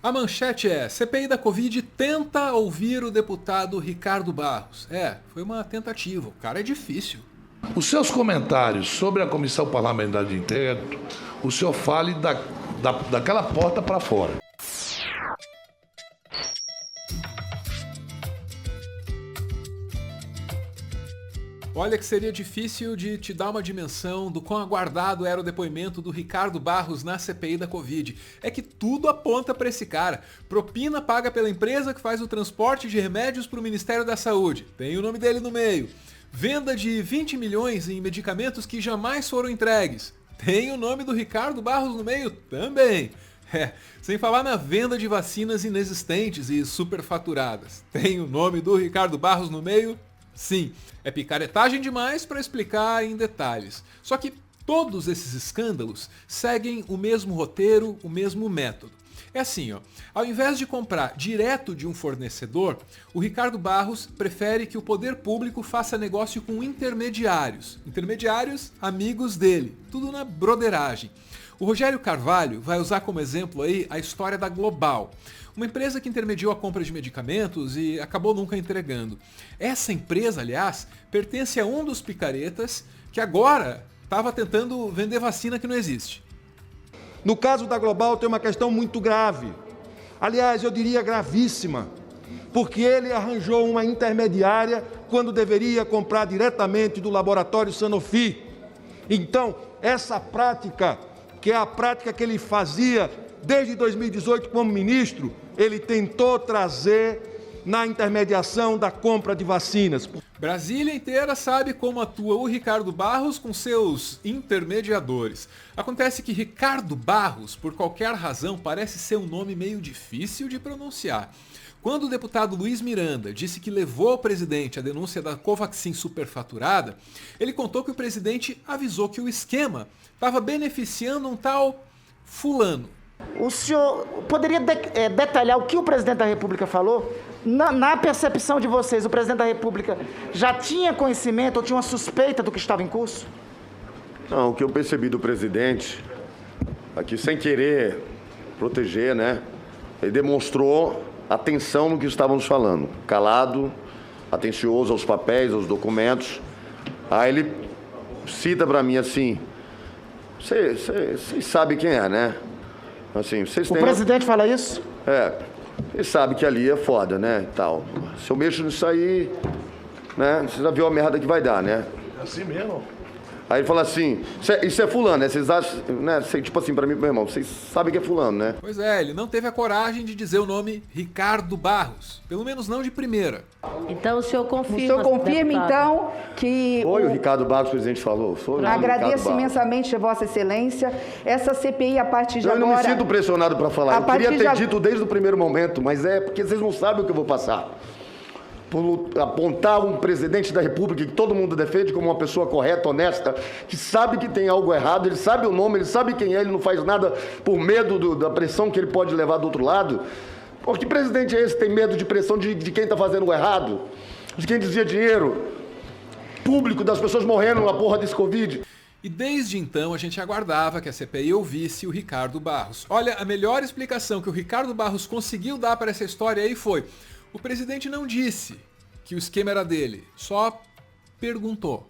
A manchete é: CPI da Covid tenta ouvir o deputado Ricardo Barros. Foi uma tentativa, o cara é difícil. Os seus comentários sobre a Comissão Parlamentar de Inquérito, o senhor fale daquela porta para fora. Olha que seria difícil de te dar uma dimensão do quão aguardado era o depoimento do Ricardo Barros na CPI da Covid. É que tudo aponta para esse cara. Propina paga pela empresa que faz o transporte de remédios para o Ministério da Saúde. Tem o nome dele no meio. Venda de 20 milhões em medicamentos que jamais foram entregues. Tem o nome do Ricardo Barros no meio também. Sem falar na venda de vacinas inexistentes e superfaturadas. Tem o nome do Ricardo Barros no meio? Sim, é picaretagem demais para explicar em detalhes. Só que todos esses escândalos seguem o mesmo roteiro, o mesmo método. É assim, ao invés de comprar direto de um fornecedor, o Ricardo Barros prefere que o poder público faça negócio com intermediários. Intermediários, amigos dele, tudo na broderagem. O Rogério Carvalho vai usar como exemplo aí a história da Global, uma empresa que intermediou a compra de medicamentos e acabou nunca entregando. Essa empresa, aliás, pertence a um dos picaretas que agora estava tentando vender vacina que não existe. No caso da Global tem uma questão muito grave, aliás, eu diria gravíssima, porque ele arranjou uma intermediária quando deveria comprar diretamente do laboratório Sanofi. Então, essa prática, que é a prática que ele fazia desde 2018 como ministro, ele tentou trazer na intermediação da compra de vacinas. Brasília inteira sabe como atua o Ricardo Barros com seus intermediadores. Acontece que Ricardo Barros, por qualquer razão, parece ser um nome meio difícil de pronunciar. Quando o deputado Luiz Miranda disse que levou ao presidente a denúncia da Covaxin superfaturada, ele contou que o presidente avisou que o esquema estava beneficiando um tal fulano. O senhor poderia detalhar o que o presidente da República falou? Na percepção de vocês, o presidente da República já tinha conhecimento ou tinha uma suspeita do que estava em curso? Não, o que eu percebi do presidente, aqui sem querer proteger, né? Ele demonstrou atenção no que estávamos falando, calado, atencioso aos papéis, aos documentos. Aí ele cita para mim assim, vocês sabem quem é, né? Assim, vocês têm... O presidente fala isso? Ele sabe que ali é foda, né, tal. Se eu mexo nisso aí, né, você já viu a merda que vai dar, né? É assim mesmo. Aí ele fala assim, isso é fulano, né? Vocês acham, né? Tipo assim, pra mim, meu irmão, vocês sabem que é fulano, né? Pois é, ele não teve a coragem de dizer o nome Ricardo Barros. Pelo menos não de primeira. Então o senhor confirma. O senhor confirma, então, que... Foi o Ricardo Barros que o presidente falou? Foi. Agradeço imensamente a Vossa Excelência. Essa CPI, a partir de agora... Eu não me sinto pressionado para falar. Eu queria ter dito desde o primeiro momento, mas é porque vocês não sabem o que eu vou passar. Por apontar um presidente da República que todo mundo defende como uma pessoa correta, honesta, que sabe que tem algo errado, ele sabe o nome, ele sabe quem é, ele não faz nada por medo da pressão que ele pode levar do outro lado. Pô, que presidente é esse que tem medo de pressão de quem está fazendo o errado? De quem desvia dinheiro público, das pessoas morrendo na porra desse Covid? E desde então a gente aguardava que a CPI ouvisse o Ricardo Barros. Olha, a melhor explicação que o Ricardo Barros conseguiu dar para essa história aí foi: o presidente não disse que o esquema era dele, só perguntou.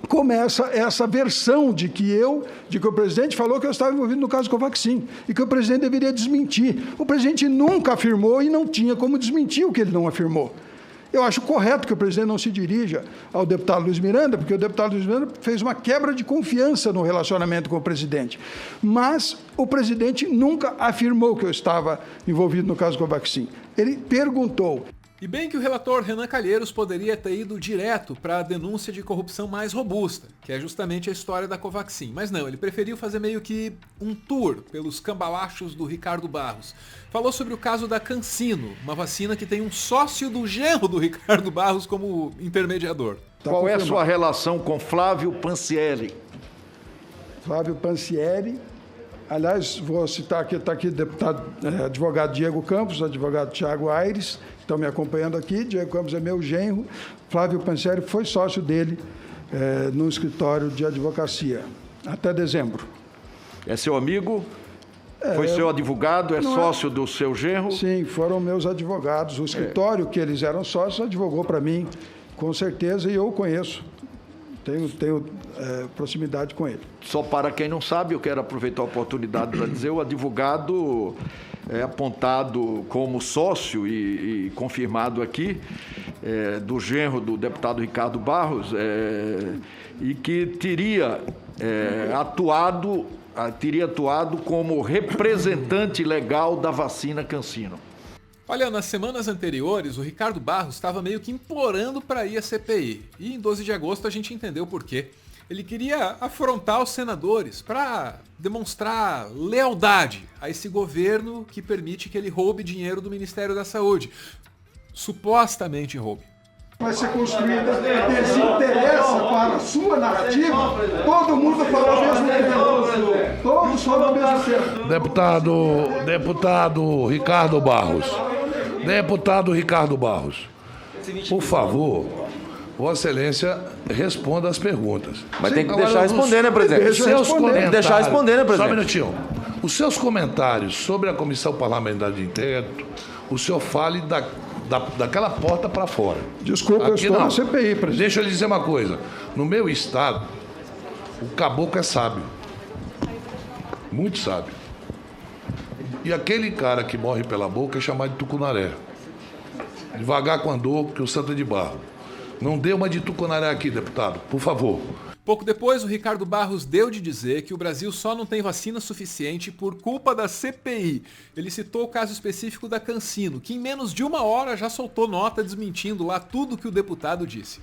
Começa essa versão de que o presidente falou que eu estava envolvido no caso Covaxin e que o presidente deveria desmentir. O presidente nunca afirmou e não tinha como desmentir o que ele não afirmou. Eu acho correto que o presidente não se dirija ao deputado Luiz Miranda, porque o deputado Luiz Miranda fez uma quebra de confiança no relacionamento com o presidente. Mas o presidente nunca afirmou que eu estava envolvido no caso Covaxin. Ele perguntou. E bem que o relator Renan Calheiros poderia ter ido direto para a denúncia de corrupção mais robusta, que é justamente a história da Covaxin. Mas não, ele preferiu fazer meio que um tour pelos cambalachos do Ricardo Barros. Falou sobre o caso da CanSino, uma vacina que tem um sócio do genro do Ricardo Barros como intermediador. Qual é a sua relação com Flávio Pansieri? Flávio Pansieri, aliás, vou citar aqui, está aqui o deputado, advogado Diego Campos, advogado Tiago Aires, estão me acompanhando aqui. Diego Campos é meu genro. Flávio Pansieri foi sócio dele no escritório de advocacia, até dezembro. É seu amigo? Foi seu advogado, sócio do seu genro? Sim, foram meus advogados. O escritório que eles eram sócios advogou para mim, com certeza, e eu o conheço. Tenho proximidade com ele. Só para quem não sabe, eu quero aproveitar a oportunidade para dizer, o advogado é apontado como sócio e confirmado aqui, do genro do deputado Ricardo Barros, e que teria atuado como representante legal da vacina CanSino. Olha, nas semanas anteriores, o Ricardo Barros estava meio que implorando para ir à CPI. E em 12 de agosto a gente entendeu por quê. Ele queria afrontar os senadores para demonstrar lealdade a esse governo que permite que ele roube dinheiro do Ministério da Saúde. Supostamente roube. Vai ser construída, desinteressa para a sua narrativa, todo mundo fala ao mesmo tempo. Todos falam ao mesmo tempo. Deputado Ricardo Barros. Deputado Ricardo Barros, por favor, Vossa Excelência responda as perguntas. Mas tem que deixar responder, né, presidente? Tem que deixar responder, né, presidente? Só um minutinho. Os seus comentários sobre a Comissão Parlamentar de Inquérito, o senhor fale daquela porta para fora. Desculpa, eu estou na CPI, presidente. Deixa eu lhe dizer uma coisa. No meu estado, o caboclo é sábio. Muito sábio. E aquele cara que morre pela boca é chamado de tucunaré. Devagar com andor, que o santo é de barro. Não dê uma de tucunaré aqui, deputado, por favor. Pouco depois, o Ricardo Barros deu de dizer que o Brasil só não tem vacina suficiente por culpa da CPI. Ele citou o caso específico da CanSino, que em menos de uma hora já soltou nota desmentindo lá tudo que o deputado disse.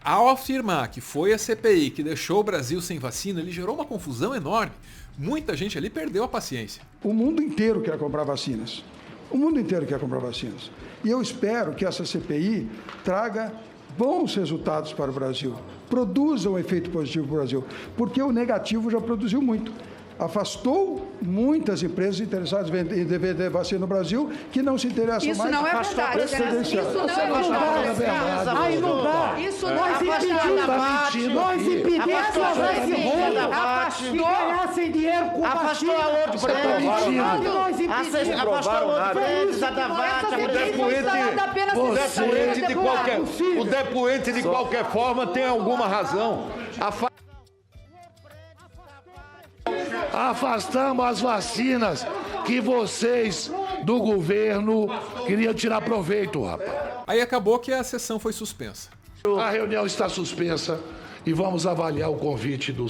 Ao afirmar que foi a CPI que deixou o Brasil sem vacina, ele gerou uma confusão enorme. Muita gente ali perdeu a paciência. O mundo inteiro quer comprar vacinas. O mundo inteiro quer comprar vacinas. E eu espero que essa CPI traga bons resultados para o Brasil, produza um efeito positivo para o Brasil, porque o negativo já produziu muito. Afastou muitas empresas interessadas em vender vacina no Brasil que não se interessam isso mais. Não é verdade. Isso não é verdade. Aí não dá. Isso não é verdade. Nós impedimos que ganhassem dinheiro com afastou a outro prédio. Afastou a outro prédio, O depoente, de qualquer forma, tem alguma razão. Afastamos as vacinas que vocês do governo queriam tirar proveito, rapaz. Aí acabou que a sessão foi suspensa. A reunião está suspensa e vamos avaliar o convite do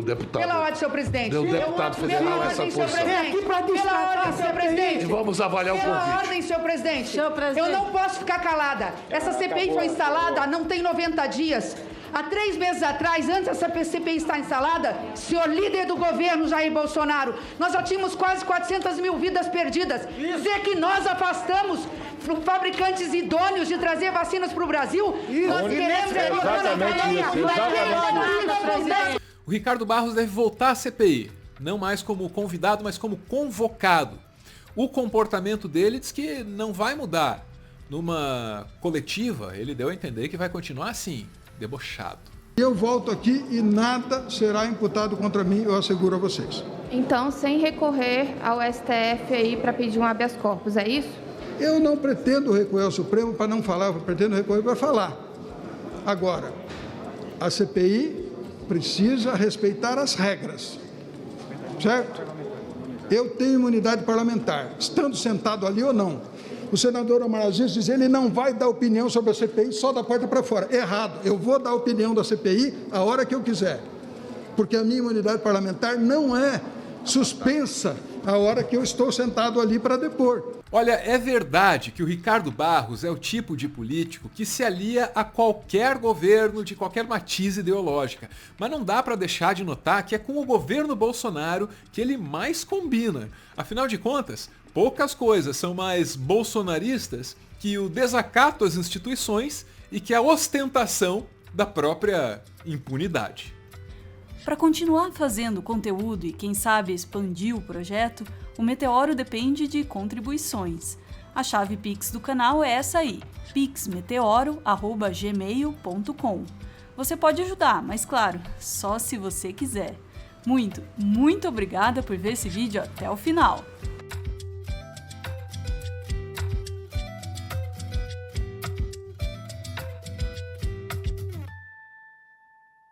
deputado. Pela ordem, senhor presidente. Do deputado federal essa posição. Pela ordem, senhor presidente. E vamos avaliar o convite. Pela ordem, senhor presidente. Eu não posso ficar calada. Essa CPI foi instalada não tem 90 dias. Há 3 meses atrás, antes dessa CPI estar instalada, senhor líder do governo, Jair Bolsonaro, nós já tínhamos quase 400 mil vidas perdidas. Dizer que nós afastamos fabricantes idôneos de trazer vacinas para o Brasil, nós queremos O Ricardo Barros deve voltar à CPI, não mais como convidado, mas como convocado. O comportamento dele diz que não vai mudar. Numa coletiva, ele deu a entender que vai continuar assim, debochado. Eu volto aqui e nada será imputado contra mim, eu asseguro a vocês. Então, sem recorrer ao STF aí para pedir um habeas corpus, é isso? Eu não pretendo recorrer ao Supremo para não falar, eu pretendo recorrer para falar. Agora, a CPI precisa respeitar as regras, certo? Eu tenho imunidade parlamentar, estando sentado ali ou não. O senador Omar Aziz diz que ele não vai dar opinião sobre a CPI só da porta para fora. Errado. Eu vou dar opinião da CPI a hora que eu quiser. Porque a minha imunidade parlamentar não é suspensa a hora que eu estou sentado ali para depor. Olha, é verdade que o Ricardo Barros é o tipo de político que se alia a qualquer governo de qualquer matiz ideológica. Mas não dá para deixar de notar que é com o governo Bolsonaro que ele mais combina. Afinal de contas, poucas coisas são mais bolsonaristas que o desacato às instituições e que a ostentação da própria impunidade. Para continuar fazendo conteúdo e, quem sabe, expandir o projeto, o Meteoro depende de contribuições. A chave Pix do canal é essa aí, pixmeteoro@gmail.com. Você pode ajudar, mas claro, só se você quiser. Muito, muito obrigada por ver esse vídeo até o final.